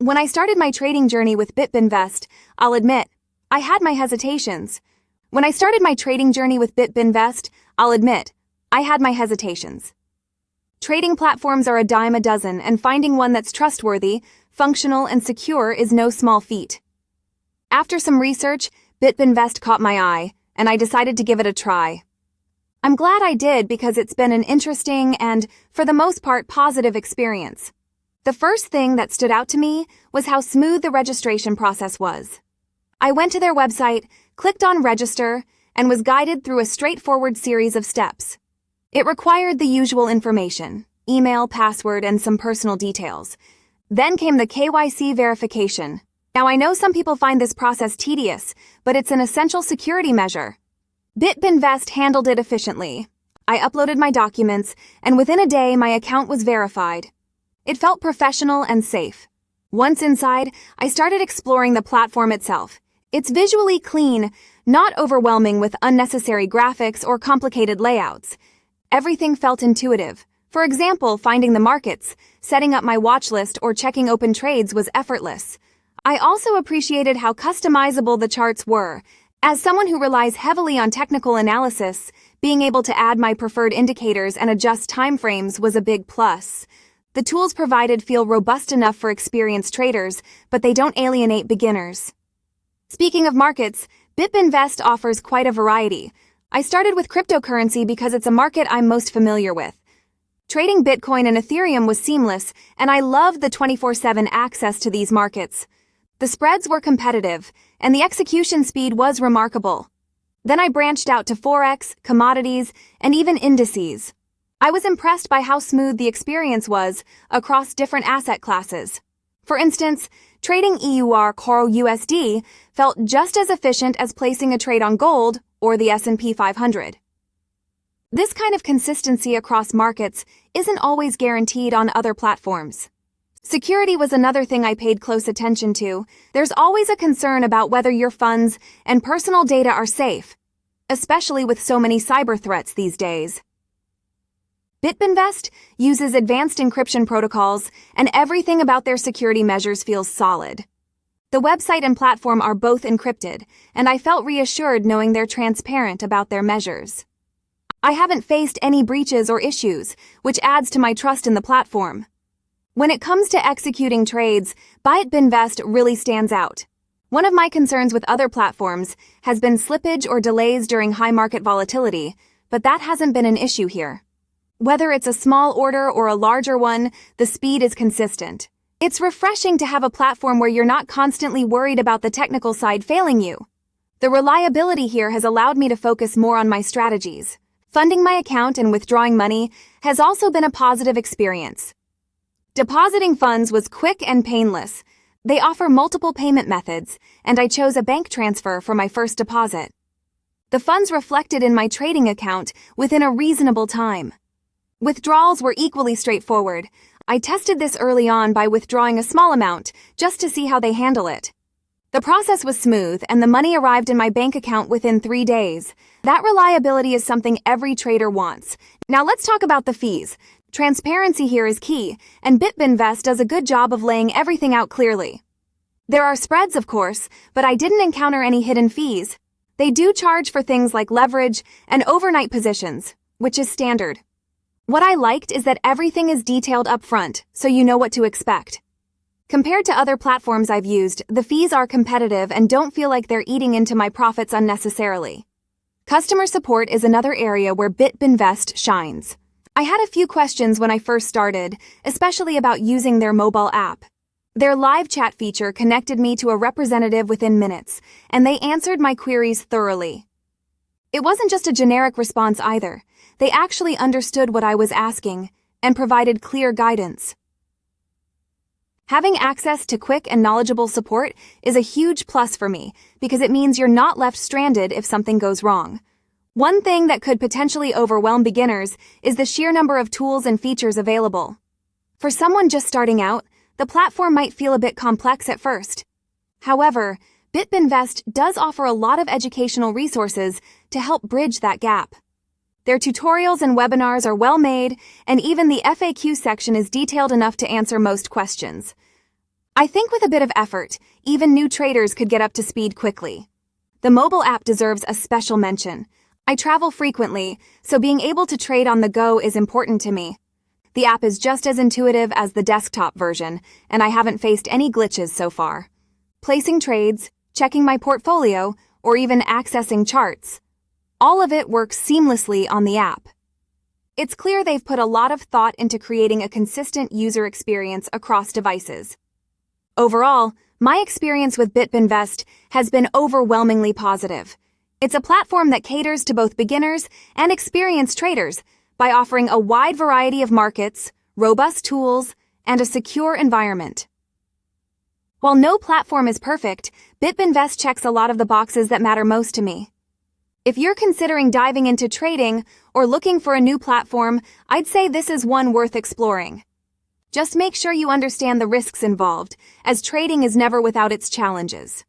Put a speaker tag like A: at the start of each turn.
A: When I started my trading journey with Bitbinvest, I'll admit, I had my hesitations. Trading platforms are a dime a dozen, and finding one that's trustworthy, functional, and secure is no small feat. After some research, Bitbinvest caught my eye, and I decided to give it a try. I'm glad I did because it's been an interesting and, for the most part, positive experience. The first thing that stood out to me was how smooth the registration process was. I went to their website, clicked on register, and was guided through a straightforward series of steps. It required the usual information, email, password, and some personal details. Then came the KYC verification. Now I know some people find this process tedious, but it's an essential security measure. Bitbinvest handled it efficiently. I uploaded my documents, and within a day my account was verified. It felt professional and safe. Once inside, I started exploring the platform itself. It's visually clean, not overwhelming with unnecessary graphics or complicated layouts. Everything felt intuitive. For example, finding the markets, setting up my watch list, or checking open trades was effortless. I also appreciated how customizable the charts were. As someone who relies heavily on technical analysis, being able to add my preferred indicators and adjust timeframes was a big plus. The tools provided feel robust enough for experienced traders, but they don't alienate beginners. Speaking of markets, Bitbinvest offers quite a variety. I started with cryptocurrency because it's a market I'm most familiar with. Trading Bitcoin and Ethereum was seamless, and I loved the 24/7 access to these markets. The spreads were competitive, and the execution speed was remarkable. Then I branched out to forex, commodities, and even indices. I was impressed by how smooth the experience was across different asset classes. For instance, trading EUR CORO USD felt just as efficient as placing a trade on gold or the S&P 500. This kind of consistency across markets isn't always guaranteed on other platforms. Security was another thing I paid close attention to. There's always a concern about whether your funds and personal data are safe, especially with so many cyber threats these days. Bitbinvest uses advanced encryption protocols, and everything about their security measures feels solid. The website and platform are both encrypted, and I felt reassured knowing they're transparent about their measures. I haven't faced any breaches or issues, which adds to my trust in the platform. When it comes to executing trades, Bitbinvest really stands out. One of my concerns with other platforms has been slippage or delays during high market volatility, but that hasn't been an issue here. Whether it's a small order or a larger one, the speed is consistent. It's refreshing to have a platform where you're not constantly worried about the technical side failing you. The reliability here has allowed me to focus more on my strategies. Funding my account and withdrawing money has also been a positive experience. Depositing funds was quick and painless. They offer multiple payment methods, and I chose a bank transfer for my first deposit. The funds reflected in my trading account within a reasonable time. Withdrawals were equally straightforward. I tested this early on by withdrawing a small amount, just to see how they handle it. The process was smooth, and the money arrived in my bank account within 3 days. That reliability is something every trader wants. Now let's talk about the fees. Transparency here is key, and Bitbinvest does a good job of laying everything out clearly. There are spreads, of course, but I didn't encounter any hidden fees. They do charge for things like leverage and overnight positions, which is standard. What I liked is that everything is detailed up front, so you know what to expect. Compared to other platforms I've used, the fees are competitive and don't feel like they're eating into my profits unnecessarily. Customer support is another area where Bitbinvest shines. I had a few questions when I first started, especially about using their mobile app. Their live chat feature connected me to a representative within minutes, and they answered my queries thoroughly. It wasn't just a generic response either. They actually understood what I was asking and provided clear guidance. Having access to quick and knowledgeable support is a huge plus for me because it means you're not left stranded if something goes wrong. One thing that could potentially overwhelm beginners is the sheer number of tools and features available. For someone just starting out, the platform might feel a bit complex at first. However, Bitbinvest does offer a lot of educational resources to help bridge that gap. Their tutorials and webinars are well made, and even the FAQ section is detailed enough to answer most questions. I think with a bit of effort, even new traders could get up to speed quickly. The mobile app deserves a special mention. I travel frequently, so being able to trade on the go is important to me. The app is just as intuitive as the desktop version, and I haven't faced any glitches so far. Placing trades, checking my portfolio, or even accessing charts. All of it works seamlessly on the app. It's clear they've put a lot of thought into creating a consistent user experience across devices. Overall, my experience with Bitbinvest has been overwhelmingly positive. It's a platform that caters to both beginners and experienced traders by offering a wide variety of markets, robust tools, and a secure environment. While no platform is perfect, Bitbinvest checks a lot of the boxes that matter most to me. If you're considering diving into trading or looking for a new platform, I'd say this is one worth exploring. Just make sure you understand the risks involved, as trading is never without its challenges.